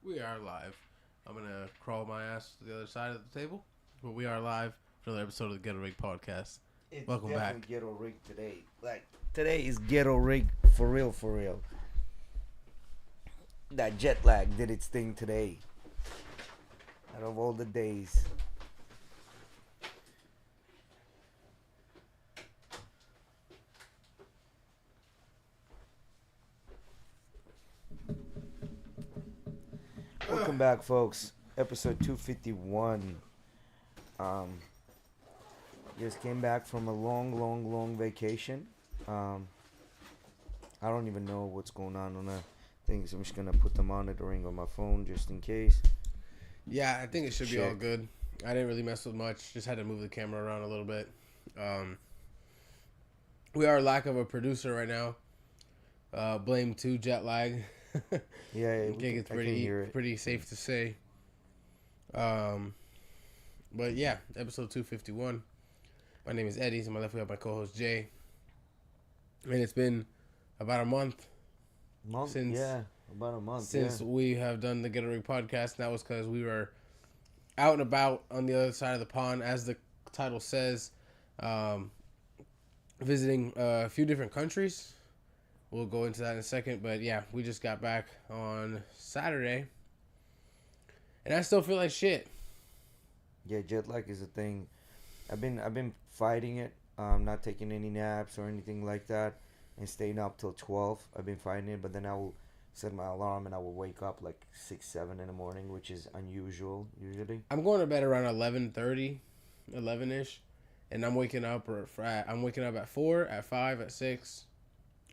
We are live. I'm gonna crawl my ass to the other side of the table, but we are live for another episode of the Ghetto Rig podcast. It's Welcome definitely back. Ghetto Rig today. Like today is Ghetto Rig for real, for real. That jet lag did its thing today. Out of all the days. Welcome back, folks. Episode 251. Um, just came back from a long vacation. I don't even know what's going on the things. I'm just gonna put the monitoring on my phone just in case. Yeah, I think it should be all Check. good. I didn't really mess with much. Just had to move the camera around a little bit. We are lack of a producer right now. Blame to jet lag. Yeah, I think it's I can hear it. pretty safe to say. But yeah, episode 251. My name is Eddie. To my left, we have my co-host Jay. And it's been about a month About a month since we have done the GhettoRig podcast. And that was because we were out and about on the other side of the pond, as the title says, visiting a few different countries. We'll go into that in a second, but yeah, we just got back on Saturday, and I still feel like shit. Yeah, jet lag is a thing. I've been fighting it. Not taking any naps or anything like that, and staying up till 12. I've been fighting it, but then I will set my alarm and I will wake up like 6, 7 in the morning, which is unusual usually. I'm going to bed around 11:30, 11ish, and I'm waking up at 4, at 5, at 6,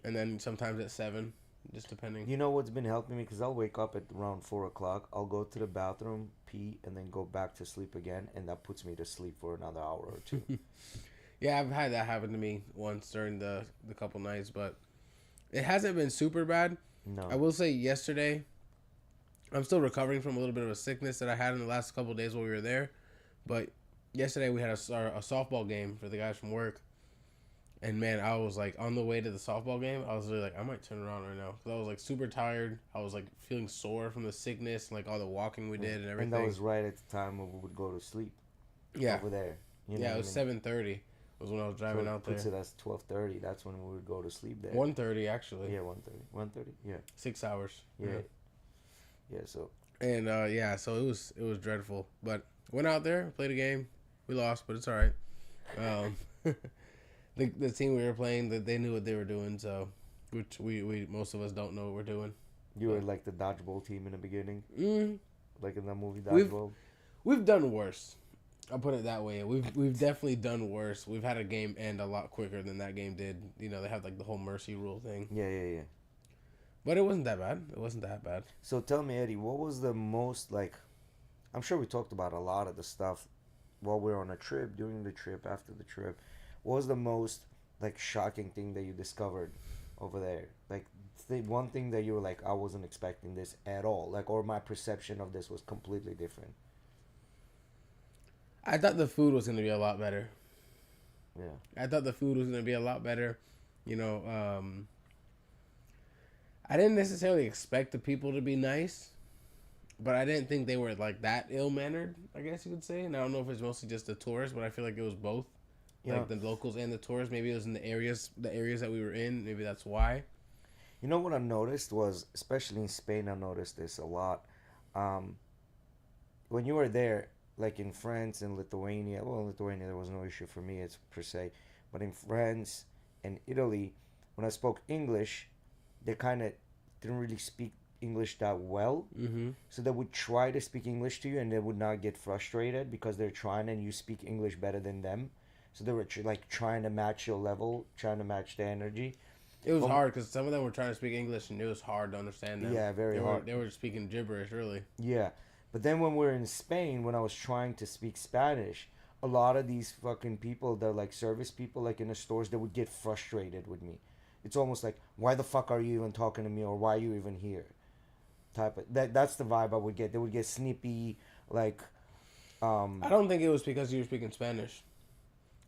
and then sometimes at 7, just depending. You know what's been helping me? Because I'll wake up at around 4 o'clock. I'll go to the bathroom, pee, and then go back to sleep again. And that puts me to sleep for another hour or two. Yeah, I've had that happen to me once during the couple nights, but it hasn't been super bad. No. I will say yesterday, I'm still recovering from a little bit of a sickness that I had in the last couple of days while we were there. But yesterday we had a softball game for the guys from work. And man, I was like on the way to the softball game. I was really like, I might turn around right now, because I was like super tired. I was like feeling sore from the sickness and like all the walking we did and everything. And that was right at the time when we would go to sleep. Yeah. Over there. You know Yeah, it was 7:30 was when I was driving out there. Puts it as 12:30. That's when we would go to sleep there. 1:30 actually. Yeah, 1:30. 1:30. Yeah. 6 hours. Yeah. Yeah. So. And yeah, so it was dreadful. But went out there, played a game. We lost, but it's all right. The team we were playing, that they knew what they were doing, so which we most of us don't know what we're doing. You were like the dodgeball team in the beginning, like in that movie Dodgeball. We've done worse. I'll put it that way. We've definitely done worse. We've had a game end a lot quicker than that game did. You know, they have like the whole mercy rule thing. Yeah. But it wasn't that bad. It wasn't that bad. So tell me, Eddie, what was the most like? I'm sure we talked about a lot of the stuff while we were on a trip, during the trip, after the trip. What was the most like shocking thing that you discovered over there? Like the one thing that you were like, I wasn't expecting this at all. Like, or my perception of this was completely different. I thought the food was going to be a lot better. Yeah. I thought the food was going to be a lot better. You know, I didn't necessarily expect the people to be nice, but I didn't think they were like that ill-mannered, I guess you could say. And I don't know if it's mostly just the tourists, but I feel like it was both. Yeah. Like the locals and the tourists. Maybe it was in the areas that we were in. Maybe that's why. You know what I noticed was, especially in Spain, I noticed this a lot. When you were there, like in France and Lithuania, well, Lithuania there was no issue for me, it's per se, but in France and Italy, when I spoke English, they kind of didn't really speak English that well. Mm-hmm. So they would try to speak English to you, and they would not get frustrated because they're trying, and you speak English better than them. So they were like trying to match your level, trying to match the energy. It was hard because some of them were trying to speak English and it was hard to understand them. Yeah, very hard. They were speaking gibberish, really. Yeah. But then when we were in Spain, when I was trying to speak Spanish, a lot of these fucking people, they're like service people, like in the stores, they would get frustrated with me. It's almost like, why the fuck are you even talking to me, or why are you even here? Type of that's the vibe I would get. They would get snippy, like. I don't think it was because you were speaking Spanish.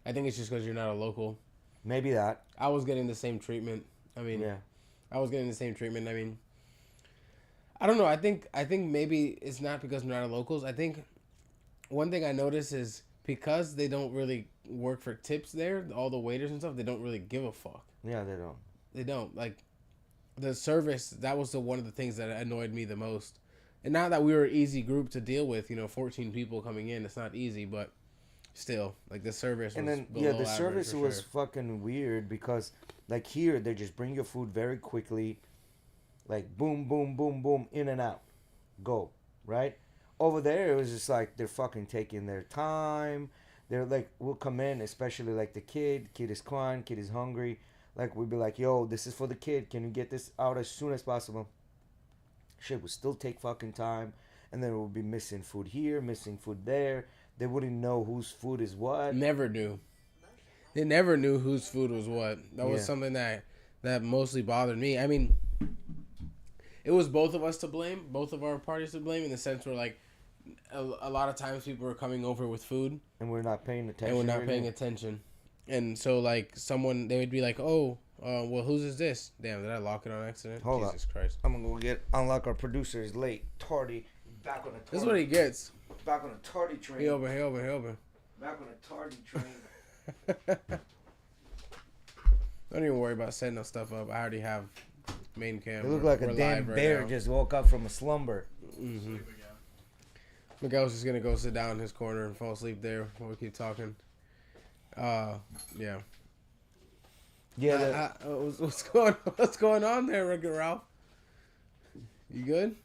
I think it's just because you're not a local. Maybe that. I was getting the same treatment. I mean, yeah. I was getting the same treatment. I mean, I don't know. I think maybe it's not because they're not locals. I think one thing I notice is because they don't really work for tips there, all the waiters and stuff, they don't really give a fuck. Yeah, they don't. They don't. Like the service, that was the one of the things that annoyed me the most. And not that we were an easy group to deal with, 14 people coming in, it's not easy, but still, like the service was And then below the average service for was sure. fucking weird because like here they just bring your food very quickly, like boom, boom, boom, boom, in and out, go, right? Over there it was just like they're fucking taking their time. They're like, we'll come in, especially like the kid is crying, kid is hungry. Like we'd be like, yo, this is for the kid. Can you get this out as soon as possible? Shit would still take fucking time, and then we'll be missing food here, missing food there. They wouldn't know whose food is what. Never knew. They never knew whose food was what. That was Yeah. something that mostly bothered me. I mean, it was both of us to blame, both of our parties to blame, in the sense where like a lot of times people were coming over with food And we're not paying attention. and we're not really. paying attention, and so like someone they would be like, oh, well, whose is this? Damn, did I lock it on accident? Hold Jesus Christ! I'm gonna go unlock our producer is late. Tardy. Back on a tardy. This is what he gets. Back on a tardy train. He over. Back on a tardy train. Don't even worry about setting that stuff up. I already have main cam. It looked like We're a damn live right bear now. just woke up from a slumber. Mm-hmm. Miguel's just gonna go sit down in his corner and fall asleep there while we keep talking. Yeah. Yeah. What's going on there, Rick and Ralph? You good?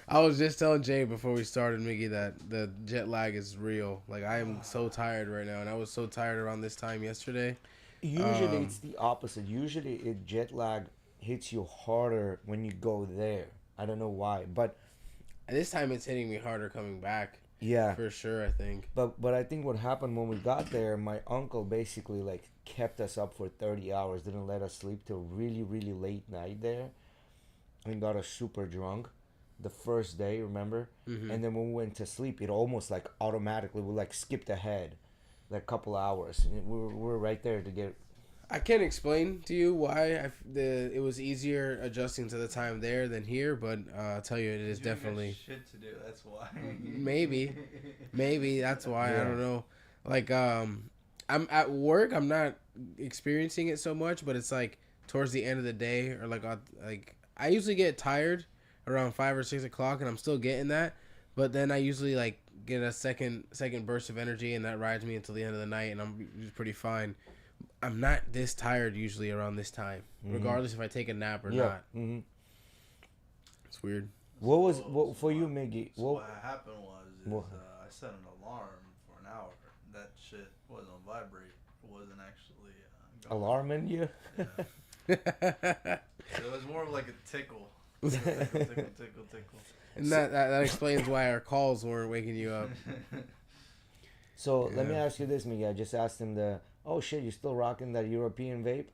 I was just telling Jay before we started, Mickey, that the jet lag is real. Like I am so tired right now, and I was so tired around this time yesterday. Usually it's the opposite. Usually jet lag hits you harder when you go there. I don't know why, but And this time it's hitting me harder coming back. yeah. For sure, I think. But I think what happened when we got there, my uncle basically like kept us up for 30 hours, didn't let us sleep till really really late night there, and got us super drunk the first day, remember? Mm-hmm. And then when we went to sleep, it almost like automatically we like skipped ahead like a couple hours. And we were right there to get. I can't explain to you why it was easier adjusting to the time there than here, but I'll tell you, it is You got definitely shit to do. That's why. maybe that's why. I Yeah. don't know. Like I'm at work. I'm not experiencing it so much, but it's like towards the end of the day, or like I usually get tired around 5 or 6 o'clock, and I'm still getting that. But then I usually like get a second burst of energy, and that rides me until the end of the night, and I'm pretty fine. I'm not this tired usually around this time, regardless if I take a nap or not. Mm-hmm. It's weird. What for you, Miggy? So what happened What? I set an alarm for an hour. That shit wasn't on vibrate. It wasn't actually going. Alarming you? It was more of like a tickle. Tickle. And that explains why our calls weren't waking you up. So let me Yeah. ask you this, Miggy. I just asked him oh shit, you still rocking that European vape?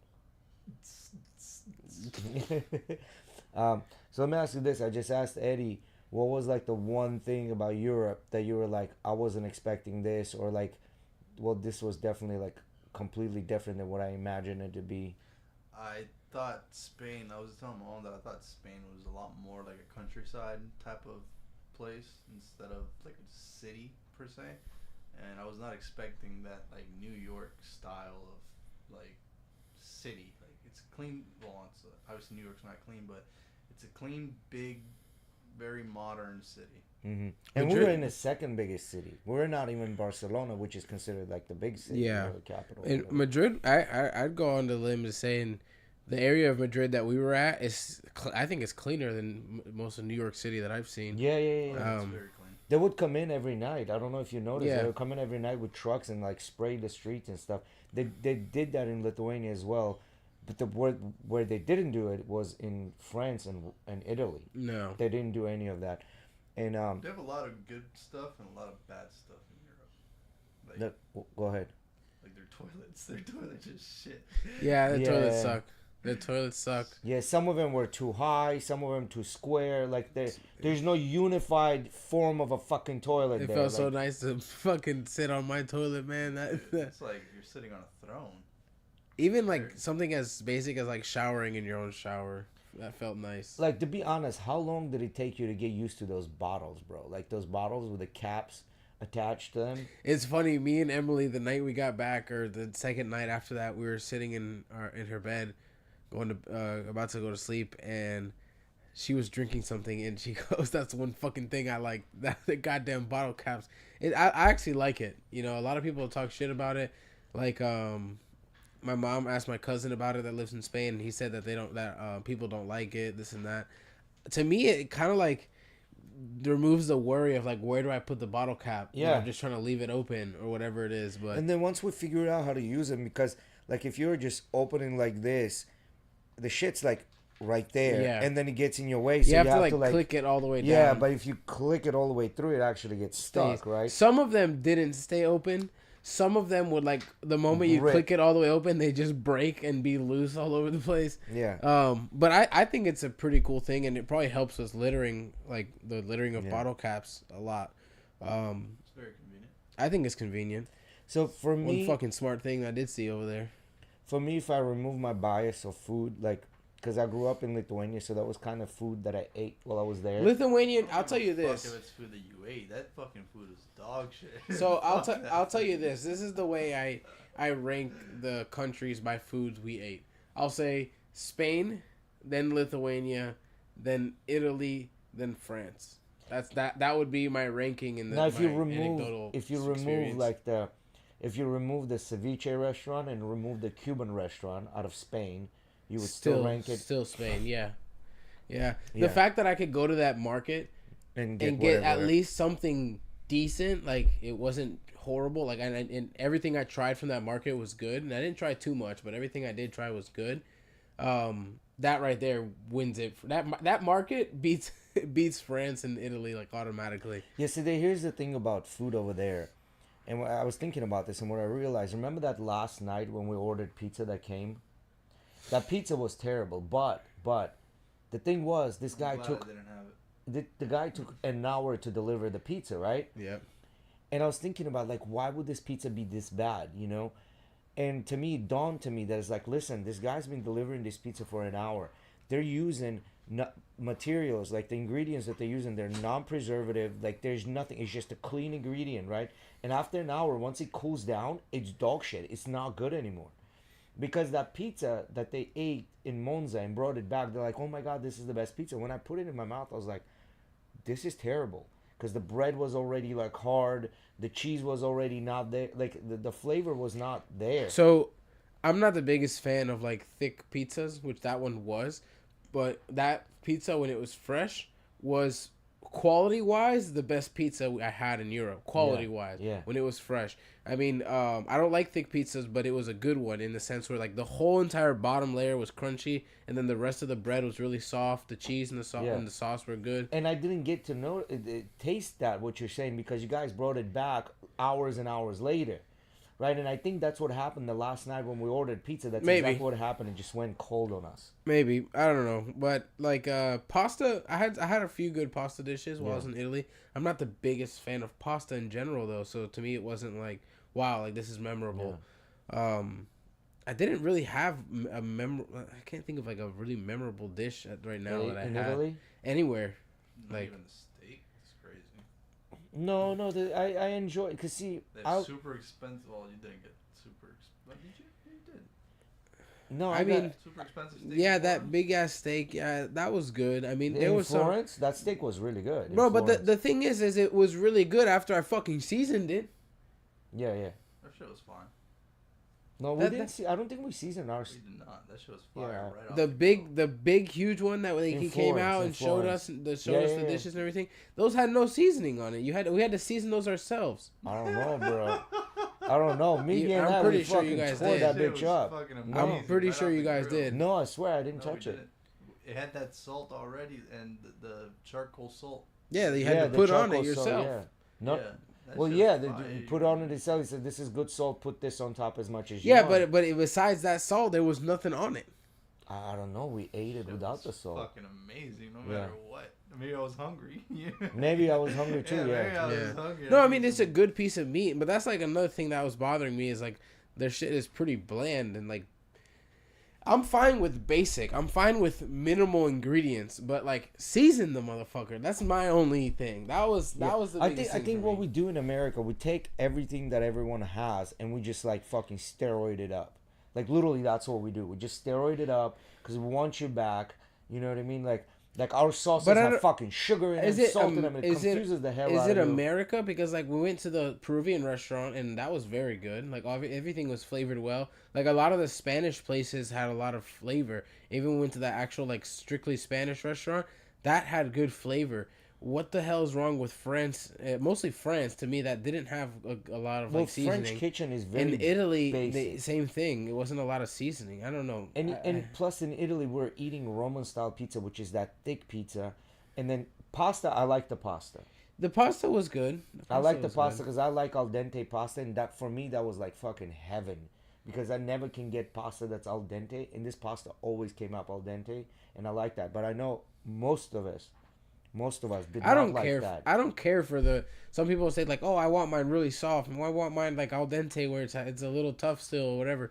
So let me ask you this. I just asked Eddie, what was like the one thing about Europe that you were like, I wasn't expecting this, or like, well, this was definitely like completely different than what I imagined it to be. I thought Spain. I was telling my mom that I thought Spain was a lot more like a countryside type of place instead of like a city per se. And I was not expecting that like New York style of like city. Like it's clean. Well, it's obviously New York's not clean, but it's a clean, big, very modern city. Mm-hmm. And we Madrid- were in the second biggest city. We're not even Barcelona, which is considered like the big city, Yeah. the capital. In Madrid, I'd go on the limb to saying the area of Madrid that we were at is, I think it's cleaner than most of New York City that I've seen. Yeah. It's Um, very clean. They would come in every night. I don't know if you noticed. Yeah. They would come in every night with trucks and like spray the streets and stuff. They did that in Lithuania as well, but the where they didn't do it was in France and Italy. No. They didn't do any of that, and They have a lot of good stuff and a lot of bad stuff in Europe. Like, go ahead. like their toilets is shit. Yeah, the Yeah. toilets suck. The toilets suck. Yeah, some of them were too high, some of them too square. Like there's no unified form of a fucking toilet. It there. felt so Like, nice to fucking sit on my toilet, man. It's like you're sitting on a throne. Even like something as basic as like showering in your own shower that felt nice. Like, to be honest, how long did it take you to get used to those bottles, bro? Like those bottles with the caps attached to them. It's funny. Me and Emily, the night we got back, or the second night after that, we were sitting in her bed, going to about to go to sleep, and she was drinking something, and she goes, "That's one fucking thing I like. That the goddamn bottle caps. I actually like it. You know, a lot of people talk shit about it. Like, my mom asked my cousin about it that lives in Spain, and he said that people don't like it, this and that. To me, it kind of like removes the worry of like, where do I put the bottle cap? Yeah, I'm just trying to leave it open or whatever it is. But and then once we figure out how to use them, because like if you're just opening like this, the shit's like right there, Yeah. and then it gets in your way. So you have to like click it all the way down. Yeah, but if you click it all the way through, it actually gets stuck, right? Some of them didn't stay open. Some of them would like the moment you click it all the way open, they just break and be loose all over the place. Yeah. But I think it's a pretty cool thing, and it probably helps with littering, like the littering of bottle caps a lot. It's very convenient. I think it's convenient. So for me, One fucking smart thing I did see over there. for me, if I remove my bias of food, like, because I grew up in Lithuania, so that was kind of food that I ate while I was there. Lithuanian, I'll tell you Fuck this. if it's food that you ate. That fucking food is dog shit. So Fuck I'll tell you this. This is the way I rank the countries by foods we ate. I'll say Spain, then Lithuania, then Italy, then France. That would be my ranking in the Now, if you my remove anecdotal if you experience. remove the ceviche restaurant and remove the Cuban restaurant out of Spain, you would still rank it Still Spain, yeah. The Yeah. fact that I could go to that market and and get at least something decent, like it wasn't horrible, like and everything I tried from that market was good, and I didn't try too much, but everything I did try was good. That right there wins it. That market beats France and Italy like automatically. Yeah, see, here's the thing about food over there. And I was thinking about this, and what I realized, remember that last night when we ordered pizza that came? That pizza was terrible, but the thing was, this guy took I didn't have it. the guy took an hour to deliver the pizza, right? Yep. And I was thinking about, like, why would this pizza be this bad, you know? And to me, it dawned to me that it's like, listen, this guy's been delivering this pizza for an hour. They're using materials, like the ingredients that they're using, they're non-preservative. Like, there's nothing. It's just a clean ingredient, right? And after an hour, once it cools down, it's dog shit. It's not good anymore. Because that pizza that they ate in Monza and brought it back, they're like, oh my God, this is the best pizza. When I put it in my mouth, I was like, this is terrible. Because the bread was already like hard. The cheese was already not there. Like the flavor was not there. So, I'm not the biggest fan of like thick pizzas, which that one was, but that pizza when it was fresh was quality wise the best pizza I had in Europe. Quality wise, yeah. When it was fresh. I mean, I don't like thick pizzas, but it was a good one in the sense where like the whole entire bottom layer was crunchy, and then the rest of the bread was really soft. The cheese and the sauce were good. And I didn't get to know taste that what you're saying because you guys brought it back hours and hours later, right? And I think that's what happened the last night when we ordered pizza. That's Maybe. exactly what happened. It just went cold on us. Maybe, I don't know, but like pasta, I had a few good pasta dishes while I was in Italy. I'm not the biggest fan of pasta in general though, so to me it wasn't like wow, like this is memorable. I didn't really have a I can't think of like a really memorable dish right now that I in had Italy? it. Anywhere. Not Like- even the steak. It's crazy. No, I enjoy because see, They have super expensive. Well, you didn't get super expensive. Did you? You did. no, I mean, Super expensive steak. Yeah, in that Florence? big ass steak, yeah, that was good. I mean, there in was Florence, that steak was really good. in bro, but Florence. the thing is it was really good after I fucking seasoned it. yeah. That shit was fine. No, we That- didn't see. I don't think we seasoned our. We did not. That shit was fire. Yeah. Right off The big huge one that like, In he came Florence, out in and showed Florence. us Yeah, the yeah. dishes and everything. Those had no seasoning on it. We had to season those ourselves. I don't know, bro. I don't know. Me and I'm I, pretty we sure you fucking guys tore did. that Shit bitch was up. fucking No. I'm amazing pretty right sure off you the guys grill. did. No, I swear I didn't No, we touch it. didn't. It had that salt already and the charcoal salt. Yeah, you had to the put on charcoal it salt, yourself. yeah. Not, Yeah. That well, shit yeah, was they fire. put on it itself. He said, "This is good salt. Put this on top as much as you Yeah, want." but besides that salt, there was nothing on it. I don't know. We ate it Shit without was the salt. Fucking amazing, no Yeah. matter what. Maybe I was hungry. Yeah. Maybe I was hungry too. Maybe Yeah. I was Yeah. hungry. No, I mean it's a good piece of meat, but that's like another thing that was bothering me is like their shit is pretty bland and like I'm fine with basic. I'm fine with minimal ingredients, but like season the motherfucker. That's my only thing. That was the biggest I thing think for what me. we do in America, we take everything that everyone has and we just like fucking steroid it up. Like literally, that's what we do. We just steroid it up because we want you back. You know what I mean? Like our sauces But I have don't- fucking sugar in Is them, it salt in them, and it confuses the hell is out it of you. America? Because like we went to the Peruvian restaurant and that was very good. Like everything was flavored well. Like a lot of the Spanish places had a lot of flavor. Even we went to that actual like strictly Spanish restaurant that had good flavor. What the hell is wrong with France? Mostly France to me that didn't have a lot of Well, like seasoning. French kitchen is very In Italy, basic. same thing. It wasn't a lot of seasoning. I don't know. And plus in Italy we're eating Roman style pizza, which is that thick pizza, and then pasta. I like the pasta. The pasta was good. I like the was pasta good. because I like al dente pasta, and that for me that was like fucking heaven because I never can get pasta that's al dente, and this pasta always came up al dente, and I like that. But I know most of us did I not don't like care. that. I don't care for the. Some people say like, "Oh, I want mine really soft, and I want mine like al dente, where it's a little tough still, or whatever."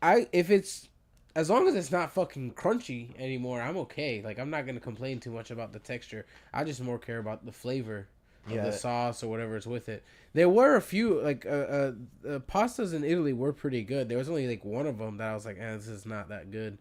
I if it's as long as it's not fucking crunchy anymore, I'm okay. Like I'm not gonna complain too much about the texture. I just more care about the flavor of Yeah. the sauce or whatever is with it. There were a few like pastas in Italy were pretty good. There was only like one of them that I was like, this is not that good.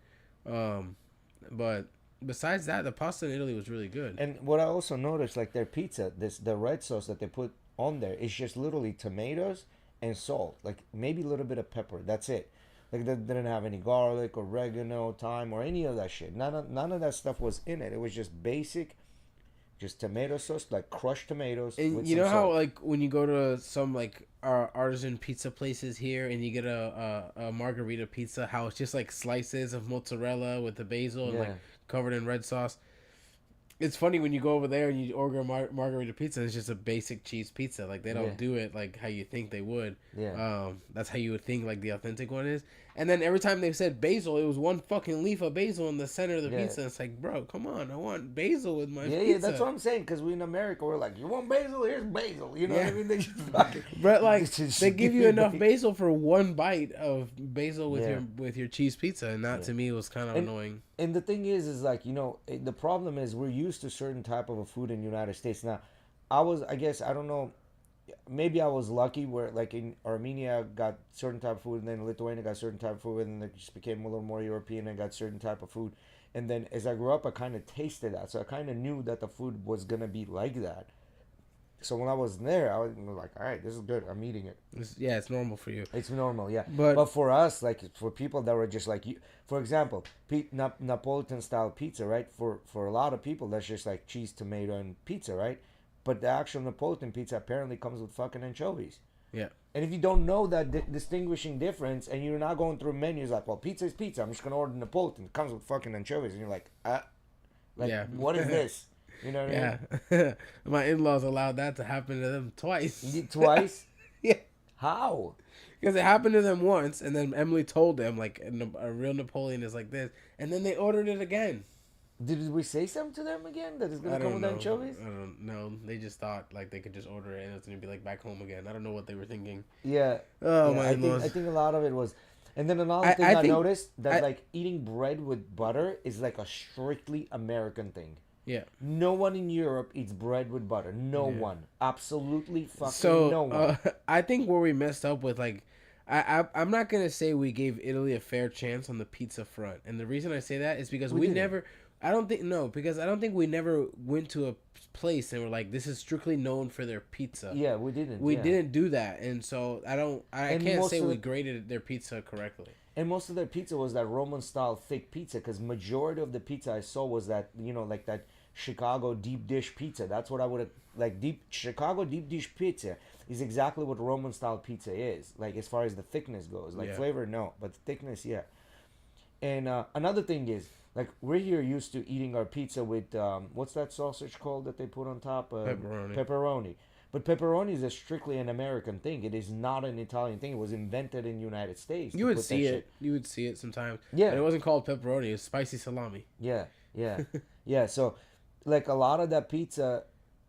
But besides that, the pasta in Italy was really good. And what I also noticed, like their pizza, the red sauce that they put on there is just literally tomatoes and salt, like maybe a little bit of pepper. That's it. Like they didn't have any garlic, oregano, thyme, or any of that shit. None of that stuff was in it. It was just basic, just tomato sauce, like crushed tomatoes. And with you some know how salt. like when you go to some like artisan pizza places here and you get a margarita pizza, how it's just like slices of mozzarella with the basil and Yeah. like covered in red sauce. It's funny when you go over there and you order a margarita pizza. It's just a basic cheese pizza. Like they don't Yeah. do it like how you think they would. Yeah. That's how you would think like the authentic one is. And then every time they said basil, it was one fucking leaf of basil in the center of the Yeah. pizza. It's like, bro, come on, I want basil with my Yeah, pizza. yeah, that's what I'm saying. Because we in America, we're like, you want basil? Here's basil. You know what I mean? They just fucking, But like It's just- they give you enough basil for one bite of basil with Yeah. your cheese pizza, and that to me was kind of And- annoying. And the thing is like, you know, the problem is we're used to certain type of a food in the United States. Now, I guess, I don't know, maybe I was lucky where like in Armenia got certain type of food, and then Lithuania got certain type of food, and then it just became a little more European and got certain type of food. And then as I grew up, I kind of tasted that. So I kind of knew that the food was going to be like that. So when I was there, I was like, all right, this is good. I'm eating it. It's normal for you. It's normal, yeah. But- But for us, like for people that were just like you, for example, Napolitan style pizza, right? For a lot of people, that's just like cheese, tomato, and pizza, right? But the actual Napolitan pizza apparently comes with fucking anchovies. Yeah. And if you don't know that distinguishing difference, and you're not going through menus like, well, pizza is pizza. I'm just gonna order Napolitan. It comes with fucking anchovies, and you're like, Yeah. what is this? You know what I mean? Yeah. My in-laws allowed that to happen to them twice. You did twice? Yeah. How? Because it happened to them once, and then Emily told them like a real Napoleon is like this, and then they ordered it again. Did we say something to them again that it's I gonna come don't with know. anchovies? I don't know. They just thought like they could just order it and it was gonna be like back home again. I don't know what they were thinking. Yeah. Oh Yeah, my I think a lot of it was, and then another thing I think- noticed that I- like eating bread with butter is like a strictly American thing. Yeah. No one in Europe eats bread with butter. No Yeah. one. Absolutely fucking So no one. I think where we messed up with like I'm not gonna say we gave Italy a fair chance on the pizza front, and the reason I say that is because We we didn't. never. I don't think we never went to a place and were like, this is strictly known for their pizza. Yeah, we didn't. We yeah. didn't do that, and so I And can't most say of we the- graded their pizza correctly. And most of their pizza was that Roman style thick pizza, because majority of the pizza I saw was that, you know, like that Chicago deep dish pizza. That's what I would have like. Chicago deep dish pizza is exactly what Roman style pizza is, like as far as the thickness goes. Like Yeah. flavor, no, but the thickness, yeah. And another thing is, like, we're here used to eating our pizza with what's that sausage called that they put on top? Pepperoni. Pepperoni. But pepperoni is a strictly an American thing. It is not an Italian thing. It was invented in the United States. You to would put that see shit- it. You would see it sometimes. Yeah. But it wasn't called pepperoni. It was spicy salami. Yeah, yeah, yeah. So, like a lot of that pizza,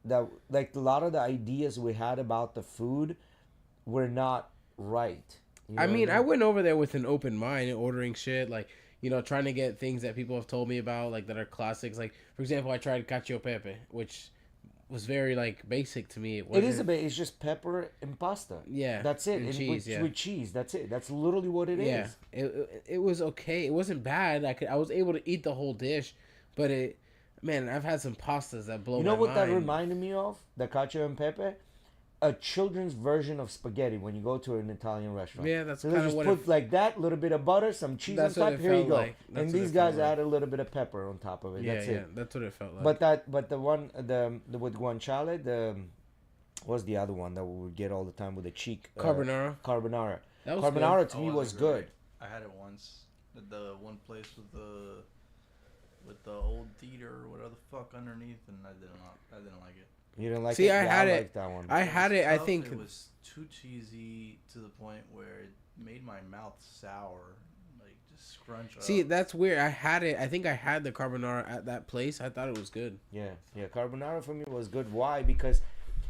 that like a lot of the ideas we had about the food were not right. You know I what mean, I went over there with an open mind and ordering shit. Like, trying to get things that people have told me about, like that are classics. Like for example, I tried cacio e pepe, which was very like basic to me. It is a bit. It's just pepper and pasta. Yeah, That's it. and cheese. With cheese. That's it. That's literally what it yeah. is. It was okay. It wasn't bad. I was able to eat the whole dish, but man, I've had some pastas that blow. You know my what that mind. reminded me of? The cacio and pepe, a children's version of spaghetti when you go to an Italian restaurant. Yeah, that's so kind they of just what put like that, little bit of butter, some cheese on That's what top. it Here you felt go. like. That's And what these it guys felt like. add a little bit of pepper on top of it. That's it. That's what it felt like. But the one the with guanciale, what's the other one that we would get all the time with the cheek? Carbonara. Carbonara. That was Carbonara good. to me Oh, was it good. great. I had it once at the one place with the old theater or whatever the fuck underneath, and I didn't like it. You didn't like See, it? I had it. liked that one. I had it. I Tough. think It was too cheesy to the point where it made my mouth sour, like just scrunch up. See, that's weird. I had it. I think I had the carbonara at that place. I thought it was good. Yeah, carbonara for me was good. Why? Because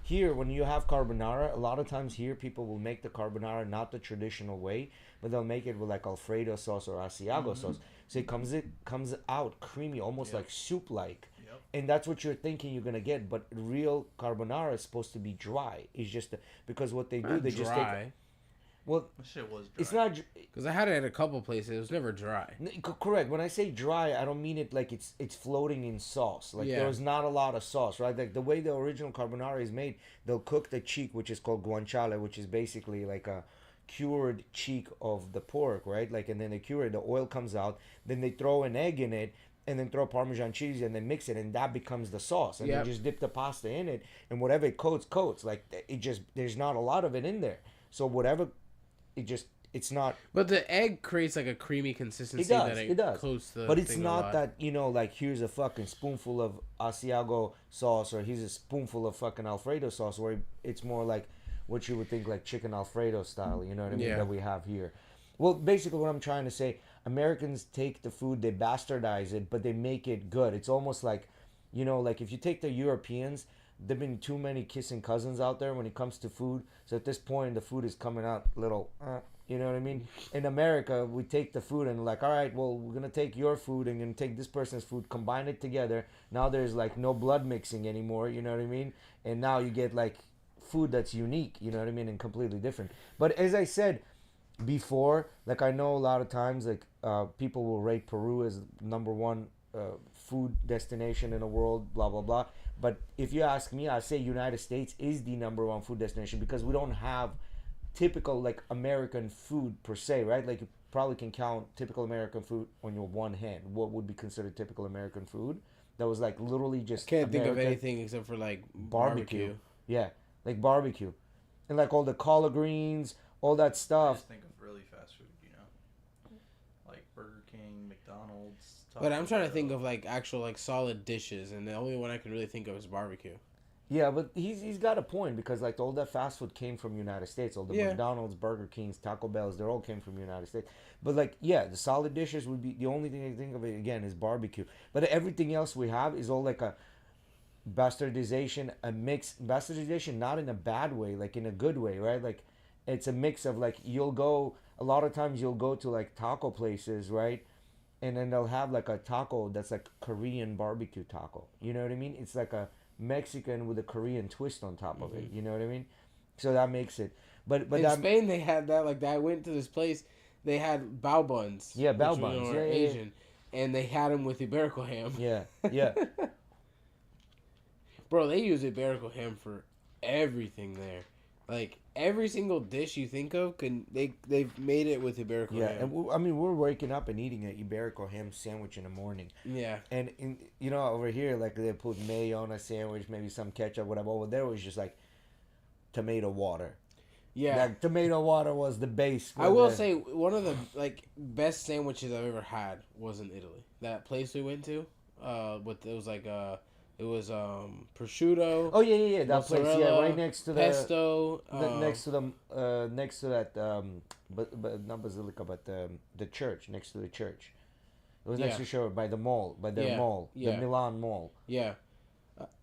here, when you have carbonara, a lot of times here people will make the carbonara not the traditional way, but they'll make it with like Alfredo sauce or Asiago sauce. So it comes out creamy, almost like soup-like. Yep. And that's what you're thinking you're gonna get. But real carbonara is supposed to be dry. It's just because what they do, Not they just take. dry. Well, That shit was dry. it's not. Because I had it at a couple places. It was never dry. Correct. When I say dry, I don't mean it like it's floating in sauce. Like Yeah. there's not a lot of sauce, right? Like the way the original carbonara is made, they'll cook the cheek, which is called guanciale, which is basically like a cured cheek of the pork, right? Like, and then they cure it, the oil comes out, then they throw an egg in it, and then throw Parmesan cheese, and then mix it, and that becomes the sauce. And Yep. they just dip the pasta in it, and whatever it coats. Like it just there's not a lot of it in there, so whatever, it's not. But the egg creates like a creamy consistency. It does, That it does. coats the But it's thing a not lot. that, like, here's a fucking spoonful of Asiago sauce, or here's a spoonful of fucking Alfredo sauce, where it's more like what you would think like chicken Alfredo style, you know what I mean, Yeah. that we have here. Well, basically what I'm trying to say, Americans take the food, they bastardize it, but they make it good. It's almost like, like if you take the Europeans, there've been too many kissing cousins out there when it comes to food. So at this point, the food is coming out little, you know what I mean? In America, we take the food and like, all right, well, we're going to take your food and going to take this person's food, combine it together. Now there's like no blood mixing anymore, you know what I mean? And now you get like food that's unique, you know what I mean, and completely different. But as I said before, like I know a lot of times like people will rate Peru as number one food destination in the world, blah blah blah. But if you ask me, I say United States is the number one food destination because we don't have typical like American food per se, right? Like you probably can count typical American food on your one hand. What would be considered typical American food? That was like literally just Can't think of American anything except for like barbecue. Yeah, like barbecue, and like all the collard greens, all that I stuff. just think of really fast food, like Burger King, McDonald's. But I'm trying to Taco think Bell. of like actual like solid dishes, and the only one I can really think of is barbecue. Yeah, but he's got a point because like all that fast food came from United States. All the Yeah. McDonald's, Burger Kings, Taco Bells, they all came from United States. But like the solid dishes would be the only thing I think of it again is barbecue. But everything else we have is all like a bastardization, a mix. Bastardization not in a bad way, like in a good way, right? Like it's a mix of like a lot of times you'll go to like taco places, right? And then they'll have like a taco that's like Korean barbecue taco. You know what I mean? It's like a Mexican with a Korean twist on top of it. You know what I mean? So that makes it. But In that, Spain, they had that. Like I went to this place, they had bao buns. Yeah, bao which, buns. are Yeah. Asian, and they had them with Iberico ham. yeah. Bro, they use Iberico ham for everything there. Like every single dish you think of, they've made it with Iberico Yeah, ham. and we're waking up and eating an Iberico ham sandwich in the morning. Yeah. And over here, like they put mayo on a sandwich, maybe some ketchup, whatever. Over there was just like tomato water. Yeah. Like tomato water was the base. I will say one of the like best sandwiches I've ever had was in Italy. That place we went to, it was prosciutto. Oh yeah. That place, yeah, mozzarella, right next to the pesto. next to that but not basilica, but the church, next to the church. It was next Yeah. to the shore by the mall, by the Yeah, mall, yeah. the Milan Mall. Yeah,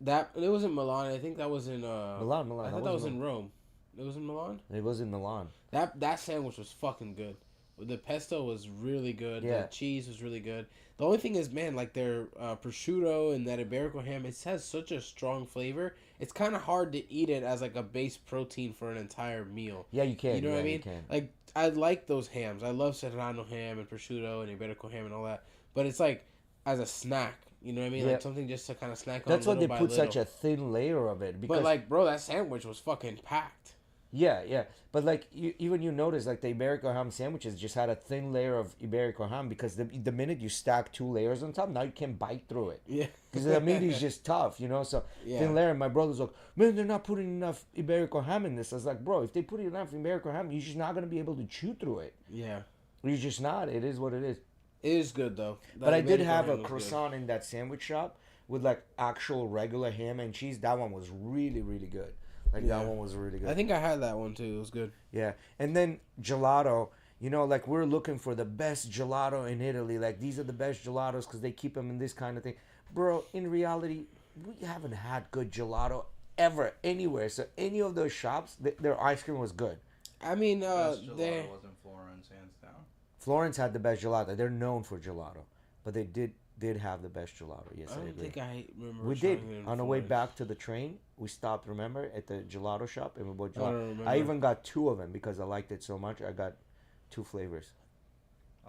that it was in Milan. I think that was in Milan. I thought that was in Rome. It was in Milan. It was in Milan. That sandwich was fucking good. The pesto was really good. Yeah. The cheese was really good. The only thing is, man, like their prosciutto and that Iberico ham, it has such a strong flavor. It's kind of hard to eat it as like a base protein for an entire meal. Yeah, you You can. know what Yeah, I you mean? can. Like I like those hams. I love Serrano ham and prosciutto and Iberico ham and all that. But it's like as a snack. You know what I mean? Yeah. Like something just to kind of snack on That's why little they by put little. such a thin layer of it. But Because like, bro, that sandwich was fucking packed. yeah, yeah. But like even you notice like the Iberico ham sandwiches just had a thin layer of Iberico ham because the minute you stack two layers on top, now you can bite through it. Yeah. Because the meat is just tough, you know. So Yeah. thin layer. My brother's like, man, they're not putting enough Iberico ham in this. I was like, bro, if they put enough Iberico ham, you're just not gonna be able to chew through it. Yeah. You're just not. It is what it is. It is good though. But That I did Iberico have a ham was good. croissant in that sandwich shop with like actual regular ham and cheese. That one was really, really good. Like Yeah. that one was really good. I think I had that one too. It was good. Yeah. And then gelato, you know, like we're looking for the best gelato in Italy. Like these are the best gelatos because they keep them in this kind of thing. Bro, in reality, we haven't had good gelato ever anywhere. So any of those shops, their ice cream was good. I mean, Best gelato they. was in Florence, hands down. Florence had the best gelato. They're known for gelato, but they did have the best gelato. Yes, I I don't agree. think I remember. We did. trying it in On the way Florence. back to the train, we stopped, remember, at the gelato shop and we bought I don't gelato. remember. I even got two of them because I liked it so much. I got two flavors.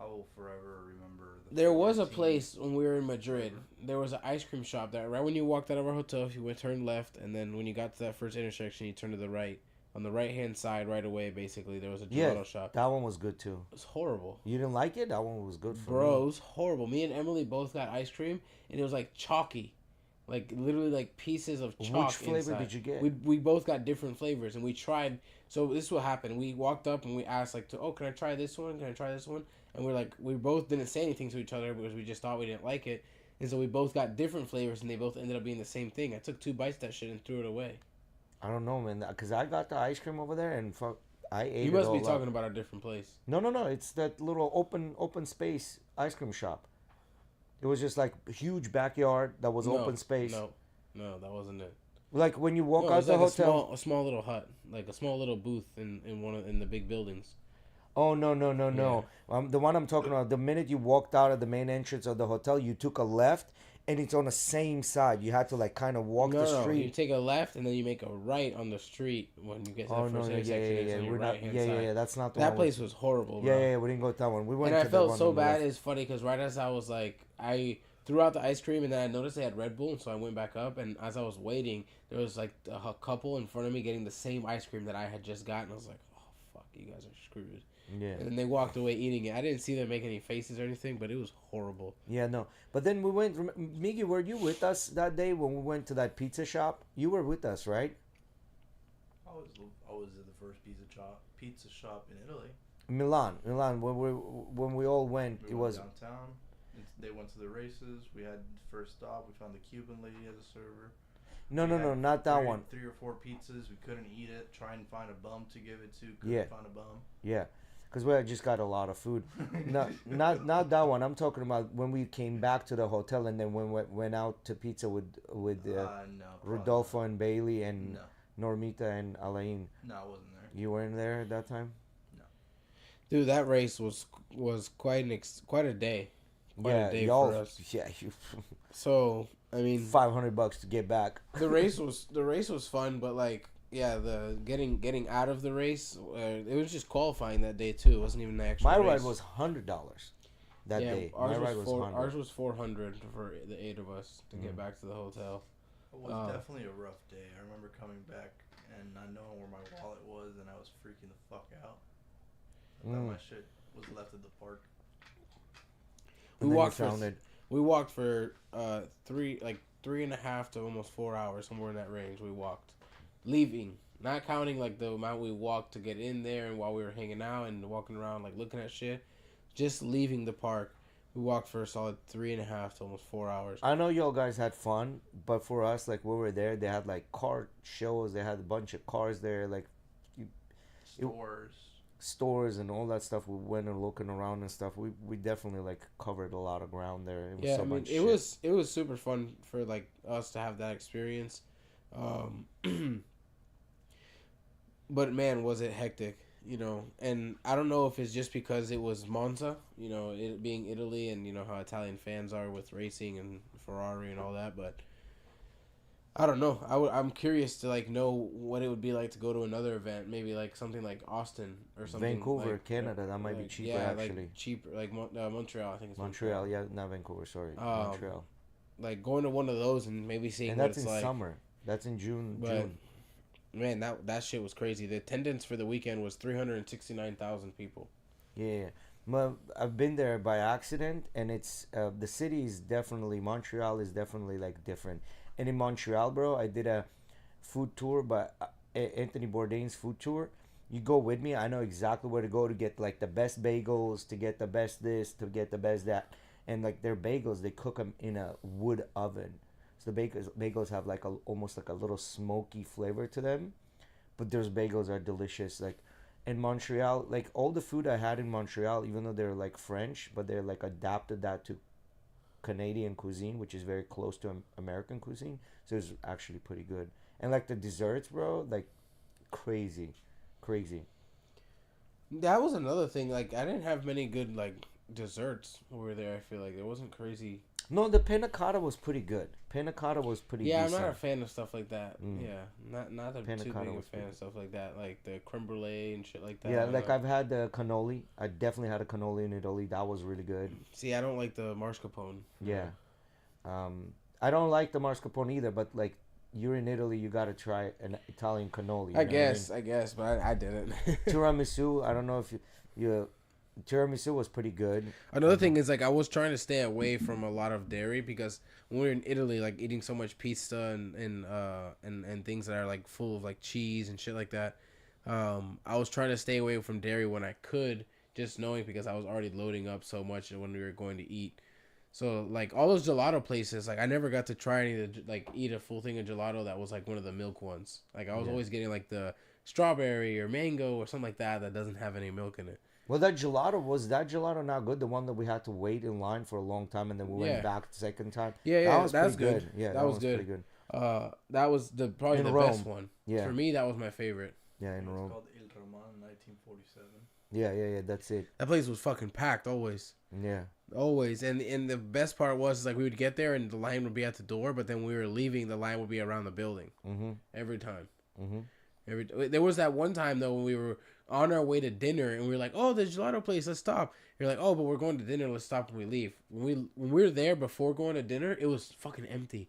I will forever remember. There was a Florentine place when we were in Madrid. There was an ice cream shop that right when you walked out of our hotel, if you went turn left, and then when you got to that first intersection, you turned to the right. On the right hand side, right away, basically, there was a Yeah, gelato shop. that one was good too. It was horrible. You didn't like it? That one was good for Bro, it me. was horrible. Me and Emily both got ice cream, and it was like chalky, like literally like pieces of chalk. Which flavor inside. did you get? We both got different flavors, and we tried. So this is what happened. We walked up and we asked like, can I try this one? Can I try this one? And we're like, we both didn't say anything to each other because we just thought we didn't like it, and so we both got different flavors, and they both ended up being the same thing. I took 2 bites of that shit and threw it away. I don't know, man. Because I got the ice cream over there and fuck, I ate You it must all be talking up. about a different place. No. It's that little open space ice cream shop. It was just like a huge backyard that was No, open space. No, that wasn't it. Like when you walk No, it out was the like hotel. a small little hut, like a small little booth in the big buildings. Oh no. The one I'm talking about. The minute you walked out of the main entrance of the hotel, you took a left, and it's on the same side. You had to like kind of walk the You street. take a left and then you make a right on the street when you get to Oh the no, first yeah, intersection. It's yeah. on your We're not. right-hand Yeah, side. yeah. That's not the That one. place was horrible, bro. Yeah. We didn't go to that one. We went. And I to the felt one so on the bad. left. It's funny because right as I was like, I threw out the ice cream and then I noticed they had Red Bull, and so I went back up. And as I was waiting, there was like a couple in front of me getting the same ice cream that I had just gotten. I was like, oh fuck, you guys are screwed. Yeah. And then they walked away eating it. I didn't see them make any faces or anything, but it was horrible. Yeah, no. But then we went. Miggy, were you with us that day when we went to that pizza shop? You were with us, right? I was at the first pizza shop in Italy. Milan. When we all went, We it went was. downtown. They went to the races. We had the first stop. We found the Cuban lady as a server. No, We had not that one. 3 or 4 pizzas. We couldn't eat it. Try and find a bum to give it to. Couldn't Yeah. find a bum. Yeah, because we had just got a lot of food. No, not that one. I'm talking about when we came back to the hotel and then when we went out to pizza with No. probably Rodolfo and Bailey and No. Normita and Alain. No, I wasn't there. You weren't there at that time. Dude, that race was quite quite a day. Quite a day y'all. for us. Yeah, you. So I mean, $500 to get back. the race was fun, but like the getting out of the race, it was just qualifying that day too. It wasn't even the actual My race. ride was $100 that day. My ride was $100. Ours was 400 for the 8 of us to get back to the hotel. It was definitely a rough day. I remember coming back and not knowing where my wallet was, and I was freaking the fuck out. I thought my shit was left at the park. We And then you walked found for it. we walked for 3.5 to almost 4 hours, somewhere in that range. We walked, leaving, not counting like the amount we walked to get in there and while we were hanging out and walking around like looking at shit. Just leaving the park, we walked for a solid 3.5 to almost 4 hours. I know y'all guys had fun, but for us, like, we were there, they had, like, car shows. They had a bunch of cars there, like, stores and all that stuff. We went and looking around and stuff. We definitely, like, covered a lot of ground there. It was Yeah, so I mean, much it was super fun for, like, us to have that experience. But, man, was it hectic. you know, and I don't know if it's just because it was Monza, you know, it being Italy, and you know how Italian fans are with racing and Ferrari and all that, but I don't know. I'm curious to like know what it would be like to go to another event, maybe like something like Austin or something. Vancouver, like, Canada, that might be like, cheaper yeah, actually. like cheaper, like Montreal. I think it's Montreal, yeah, not Vancouver, sorry, Um, Montreal. like going to one of those and maybe seeing And what that's it's in like. summer. That's in June. But man, that shit was crazy. The attendance for the weekend was 369,000 people. Yeah. Well, I've been there by accident, and it's the city is definitely Montreal is definitely like different. And in Montreal, bro, I did a food tour by Anthony Bourdain's food tour. You go with me. I know exactly where to go to get like the best bagels, to get the best this, to get the best that, and like their bagels, they cook them in a wood oven. So the bagels have like almost like a little smoky flavor to them, but those bagels are delicious. Like in Montreal, like all the food I had in Montreal, even though they're like French, but they're like adapted that to Canadian cuisine, which is very close to American cuisine. So it's actually pretty good. And like the desserts, bro, like crazy, crazy. That was another thing. Like I didn't have many good like desserts over there. I feel like it wasn't crazy. No, the panna cotta was pretty good. Panna cotta was pretty Yeah, decent. I'm not a fan of stuff like that. Mm. Yeah, not a Panna too cotta big a was fan pretty of stuff like that, like the creme brulee and shit like that. Yeah, like I've had the cannoli. I definitely had a cannoli in Italy. That was really good. See, I don't like the mascarpone. Yeah. I don't like the mascarpone either, but like you're in Italy, you got to try an Italian cannoli. You I know guess, what I guess, but I didn't. I mean? Tiramisu. I don't know if you tiramisu was pretty good. Another thing is like I was trying to stay away from a lot of dairy because when we were in Italy, like eating so much pizza and things that are like full of like cheese and shit like that. I was trying to stay away from dairy when I could, just knowing because I was already loading up so much when we were going to eat. So like all those gelato places, like I never got to try any of the, like eat a full thing of gelato that was like one of the milk ones. Like I was always getting like the strawberry or mango or something like that doesn't have any milk in it. Well, that gelato not good? The one that we had to wait in line for a long time, and then we went back the second time. Yeah, that was that's pretty good. Yeah, that was good. Pretty good. That was probably In the Rome. best one. Yeah. For me, that was my favorite. Yeah, in Rome. It's called Il Roman, 1947. Yeah. That's it. That place was fucking packed always. Yeah. Always. And the best part was like we would get there and the line would be at the door, but then when we were leaving, the line would be around the building. Mm-hmm. Every time. Mm-hmm. There was that one time though when we were on our way to dinner and we were like, oh, the gelato place, let's stop. You're like, oh, but we're going to dinner, let's stop when we leave. When we were there before going to dinner, it was fucking empty.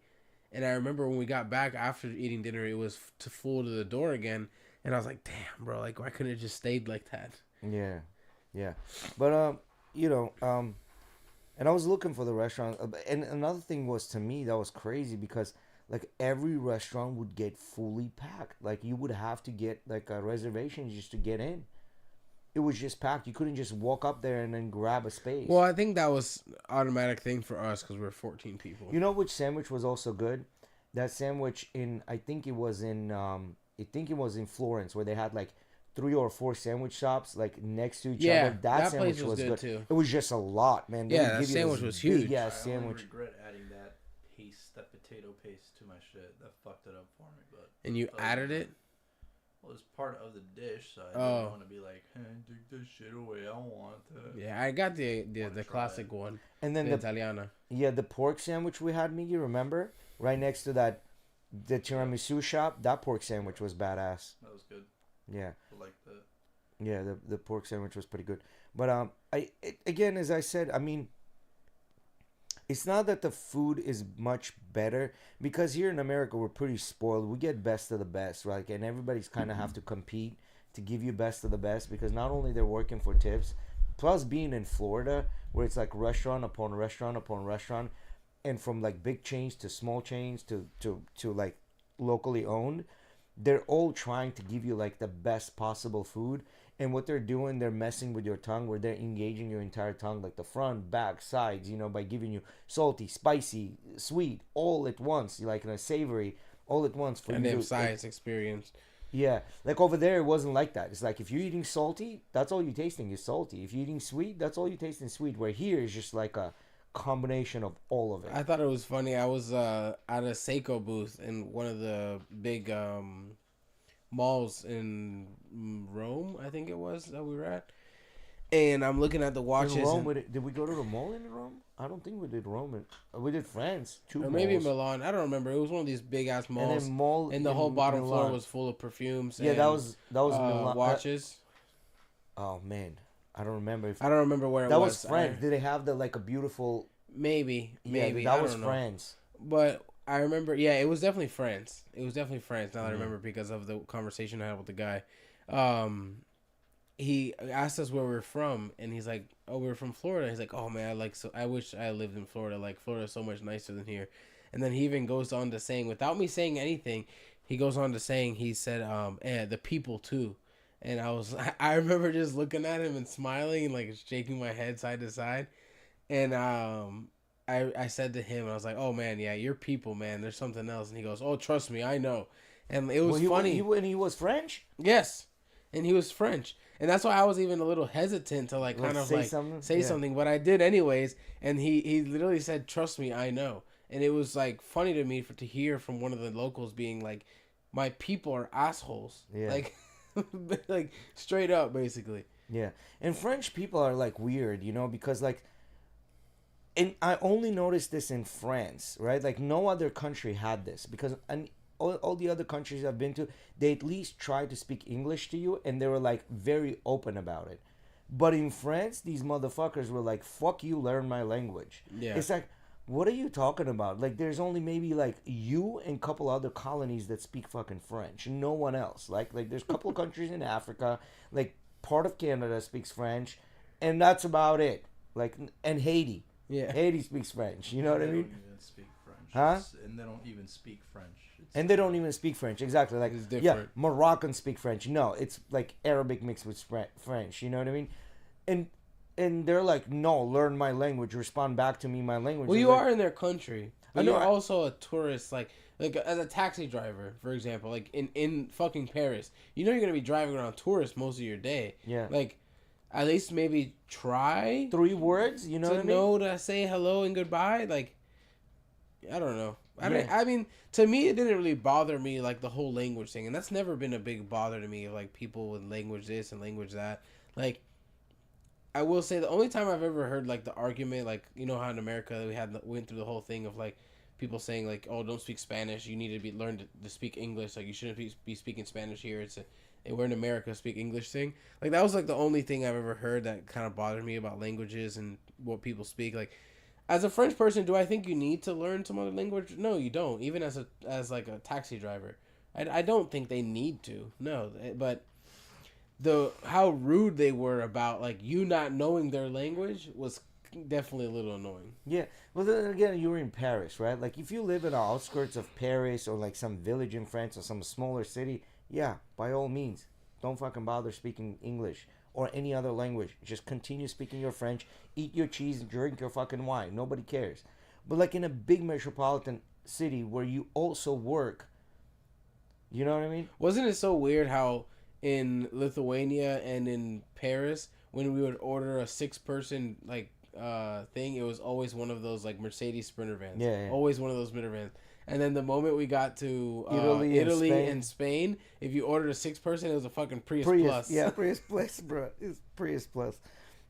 And I remember when we got back after eating dinner, it was full to the door again. And I was like, damn, bro, like why couldn't it just stayed like that? Yeah. But and I was looking for the restaurant, and another thing was to me that was crazy because like every restaurant would get fully packed. Like you would have to get like a reservation just to get in. It was just packed. You couldn't just walk up there and then grab a space. Well, I think that was automatic thing for us because we're 14 people. You know which sandwich was also good? That sandwich I think it was in Florence where they had like 3 or 4 sandwich shops like next to each other. That sandwich place was good too. It was just a lot, man. They would that give you sandwich this was huge. Yeah, I sandwich. only regret adding that potato paste to my shit. That fucked it up for me. But And you added it? Well, it's part of the dish, so I Oh. didn't want to be like, hey, take this shit away. I don't want that. Yeah, I got the Wanna try classic it. one. And then The the Italiana. the pork sandwich we had, Miggy, remember? Right next to that the tiramisu shop, that pork sandwich was badass. That was good. Yeah. I like that. Yeah, the pork sandwich was pretty good. But again, as I said, I mean, it's not that the food is much better because here in America we're pretty spoiled. We get best of the best, right? And everybody's kind of have to compete to give you best of the best because not only they're working for tips, plus being in Florida where it's like restaurant upon restaurant upon restaurant, and from like big chains to small chains to like locally owned, they're all trying to give you like the best possible food. And what they're doing, they're messing with your tongue where they're engaging your entire tongue, like the front, back, sides, by giving you salty, spicy, sweet, all at once, like in a savory, all at once. For And you then to, science experience. yeah, like over there, it wasn't like that. It's like if you're eating salty, that's all you're tasting is salty. If you're eating sweet, that's all you're tasting sweet. Where here is just like a combination of all of it. I thought it was funny. I was at a Seiko booth in one of the big malls in Rome, I think it was, that we were at. And I'm looking at the watches. In Rome, did we go to the mall in Rome? I don't think we did Rome. We did France. Or maybe Milan. I don't remember. It was one of these big ass malls. And the whole bottom floor was full of perfumes. Yeah, and, that was Milan. Watches. Oh man, I don't remember. I don't remember where it was. That was France. Did they have a beautiful? Maybe. Yeah, that was France. But I remember. Yeah, it was definitely France. Now that I remember because of the conversation I had with the guy. He asked us where we were from, and he's like, "Oh, we're from Florida." He's like, "Oh man, I wish I lived in Florida. Like Florida's so much nicer than here." And then he even goes on to saying, without me saying anything, he goes on to saying, he said, the people too." And I remember just looking at him and smiling and like shaking my head side to side. And I said to him, I was like, "Oh man, yeah, your people, man. There's something else." And he goes, "Oh, trust me, I know." And it was funny. He was French? Yes, and he was French. And that's why I was even a little hesitant to say something, but I did anyways. And he literally said, "Trust me, I know." And it was like funny to me to hear from one of the locals being like, "My people are assholes." Yeah. Like straight up, basically. Yeah, and French people are like weird, because and I only noticed this in France, right? Like no other country had this because all the other countries I've been to, they at least tried to speak English to you, and they were like very open about it. But in France, these motherfuckers were like, "Fuck you, learn my language." Yeah, it's like, what are you talking about? Like, there's only maybe like you and a couple other colonies that speak fucking French. No one else. Like there's a couple of countries in Africa, like part of Canada speaks French, and that's about it. Like, and Haiti. Yeah, Haiti speaks French. You know what I mean? They don't even speak French. Huh? And they don't even speak French. And they don't even speak French. Exactly. Like, yeah, Moroccans speak French. No, it's like Arabic mixed with French. You know what I mean? And they're like, "No, learn my language. Respond back to me my language." Well, you are in their country, but you're also a tourist. Like as a taxi driver, for example, like in fucking Paris, you're gonna be driving around tourists most of your day. Yeah. Like, at least maybe try 3 words. You know what I mean? Know to say hello and goodbye. Like, I don't know. I mean, to me, it didn't really bother me, like, the whole language thing. And that's never been a big bother to me, like, people with language this and language that. Like, I will say the only time I've ever heard, like, the argument, like, you know how in America we went through the whole thing of, like, people saying, like, "Oh, don't speak Spanish. You need to learn to speak English. Like, you shouldn't be speaking Spanish here. We're in America, speak English" thing. Like, that was, like, the only thing I've ever heard that kind of bothered me about languages and what people speak. Like, as a French person, do I think you need to learn some other language? No, you don't. Even as a taxi driver, I don't think they need to. No, but how rude they were about like you not knowing their language was definitely a little annoying. Yeah. Well, then again, you were in Paris, right? Like if you live in the outskirts of Paris or like some village in France or some smaller city, yeah, by all means, don't fucking bother speaking English or any other language. Just continue speaking your French, eat your cheese, drink your fucking wine. Nobody cares. But like in a big metropolitan city where you also work, you know what I mean? Wasn't it so weird how in Lithuania and in Paris, when we would order a 6-person like thing, it was always one of those like Mercedes Sprinter vans. Yeah. Always one of those Sprinter vans. And then the moment we got to Italy and Spain, if you ordered a 6-person, it was a fucking Prius Plus. Yeah, Prius Plus, bro. It's Prius Plus.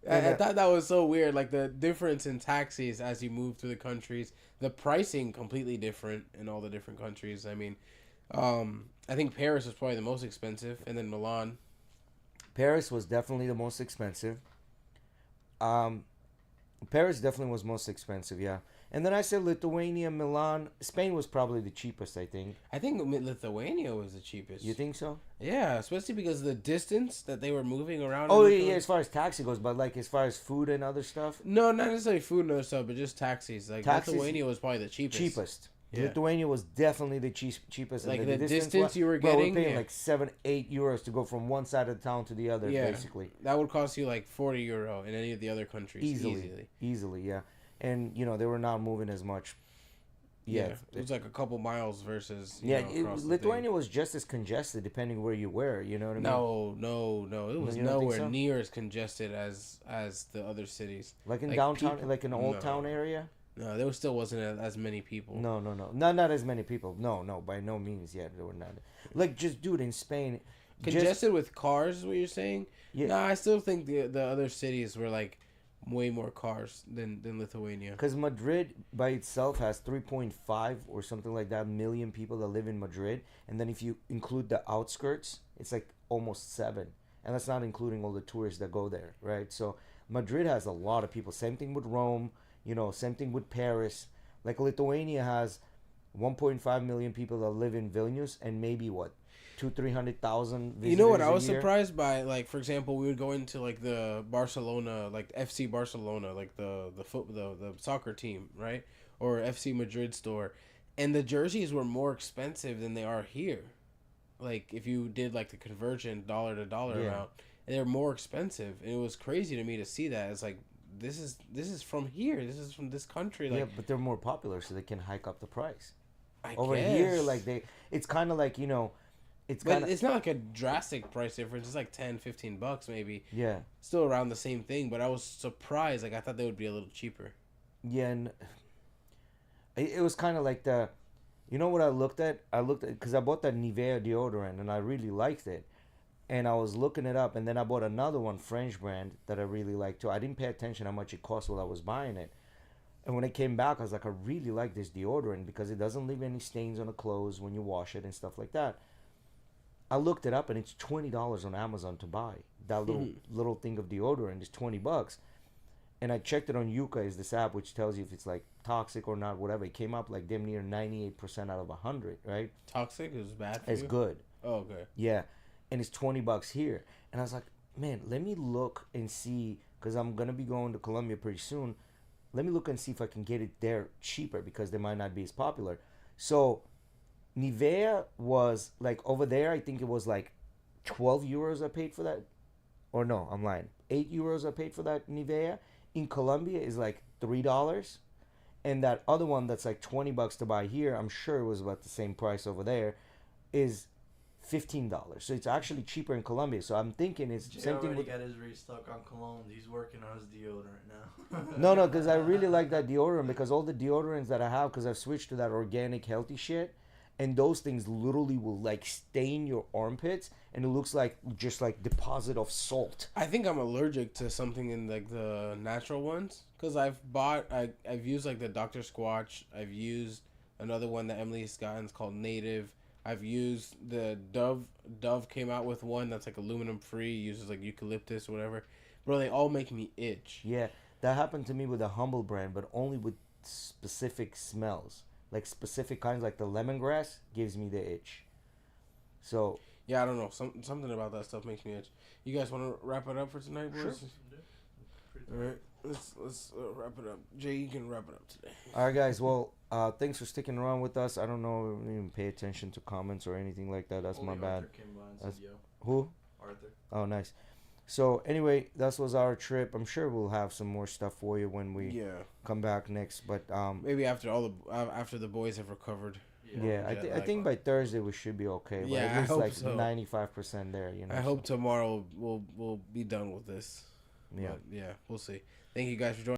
I thought that was so weird. Like the difference in taxis as you move through the countries, the pricing completely different in all the different countries. I mean, I think Paris was probably the most expensive, and then Milan. Paris was definitely the most expensive. Paris definitely was most expensive, yeah. And then I said Lithuania, Milan. Spain was probably the cheapest, I think. I think Lithuania was the cheapest. You think so? Yeah, especially because of the distance that they were moving around. Oh, yeah, as far as taxi goes, but like as far as food and other stuff? No, not necessarily food and other stuff, but just taxis. Like Lithuania was probably the cheapest. Yeah. Lithuania was definitely the cheapest. Like the distance you were getting? We're paying like 7-8 euros to go from one side of the town to the other, basically. That would cost you like 40 euro in any of the other countries. Easily, yeah. And, they were not moving as much. Yeah, it was like a couple miles versus, Lithuania was just as congested depending where you were, you know what I mean? No. It was nowhere near as congested as the other cities. Like in downtown, like in Old Town area? No, there still wasn't as many people. No, no, no, not as many people. No, no, by no means. Yeah, there were not. Like, just dude, in Spain, just Congested with cars is what you're saying? yeah, No, I still think the other cities were like way more cars than Lithuania. because Madrid by itself has 3.5 or something like that million people that live in Madrid, and then if you include the outskirts, it's like almost 7, and that's not including all the tourists that go there, right? So Madrid has a lot of people. Same thing with Rome, same thing with Paris. Like Lithuania has 1.5 million people that live in Vilnius, and maybe what, 300,000 visitors You know what I a was year? surprised by? Like, for example, we would go into like the Barcelona, like FC Barcelona, like the soccer team, right? Or FC Madrid store, and the jerseys were more expensive than they are here. Like if you did like the conversion dollar to dollar Yeah. amount, they're more expensive, and it was crazy to me to see that. It's like this is from here. This is from this country. Like Yeah, but they're more popular, so they can hike up the price. I Over guess. here, like it's kind of like it's But kind of it's not like a drastic price difference. It's like $10-15 maybe. yeah, Still around the same thing, but I was surprised. Like I thought they would be a little cheaper. yeah, and it was kind of like you know what I looked at? I looked at because I bought that Nivea deodorant and I really liked it, and I was looking it up, and then I bought another one, French brand, that I really liked too. I didn't pay attention how much it cost while I was buying it, and when it came back, I was like, I really like this deodorant because it doesn't leave any stains on the clothes when you wash it and stuff like that. I looked it up and it's $20 on Amazon to buy. That little thing of deodorant is $20. And I checked it on Yuka, is this app which tells you if it's like toxic or not, whatever. It came up like damn near 98% out of 100, right? Toxic is bad for It's you. good. Oh, okay. Yeah. And it's $20 here. And I was like, man, let me look and see, because I'm going to be going to Colombia pretty soon. Let me look and see if I can get it there cheaper because they might not be as popular. So Nivea was like over there, I think it was like 12 euros I paid for that. Or no, I'm lying. 8 euros I paid for that Nivea. In Colombia is like $3. And that other one that's like $20 to buy here, I'm sure it was about the same price over there, is $15. So it's actually cheaper in Colombia. So I'm thinking it's Jay same thing already with got his restock on colognes. He's working on his deodorant now. no, because I really like that deodorant because all the deodorants that I have, because I've switched to that organic healthy shit, and those things literally will like stain your armpits, and it looks like just like deposit of salt. I think I'm allergic to something in like the natural ones because I've used like the Dr. Squatch. I've used another one that Emily's gotten. It's called Native. I've used the Dove. Dove came out with one that's like aluminum free. Uses like eucalyptus or whatever. Bro, they all make me itch. Yeah, that happened to me with the Humble brand, but only with specific smells. Like specific kinds, like the lemongrass gives me the itch. So Yeah, I don't know. Something about that stuff makes me itch. You guys want to wrap it up for tonight, boys? Sure. All right, let's wrap it up. Jay, you can wrap it up today. all right, guys. Well, thanks for sticking around with us. I don't know, I didn't even pay attention to comments or anything like that. That's Only my bad. Arthur came by and said, That's- yo, Who? Arthur. Oh, nice. So anyway, that was our trip. I'm sure we'll have some more stuff for you when we Yeah, come back next. But maybe after after the boys have recovered. yeah, I think by Thursday we should be okay. But Yeah, at I least hope like so. 95% there. I hope tomorrow we'll be done with this. Yeah. But yeah, we'll see. Thank you guys for joining.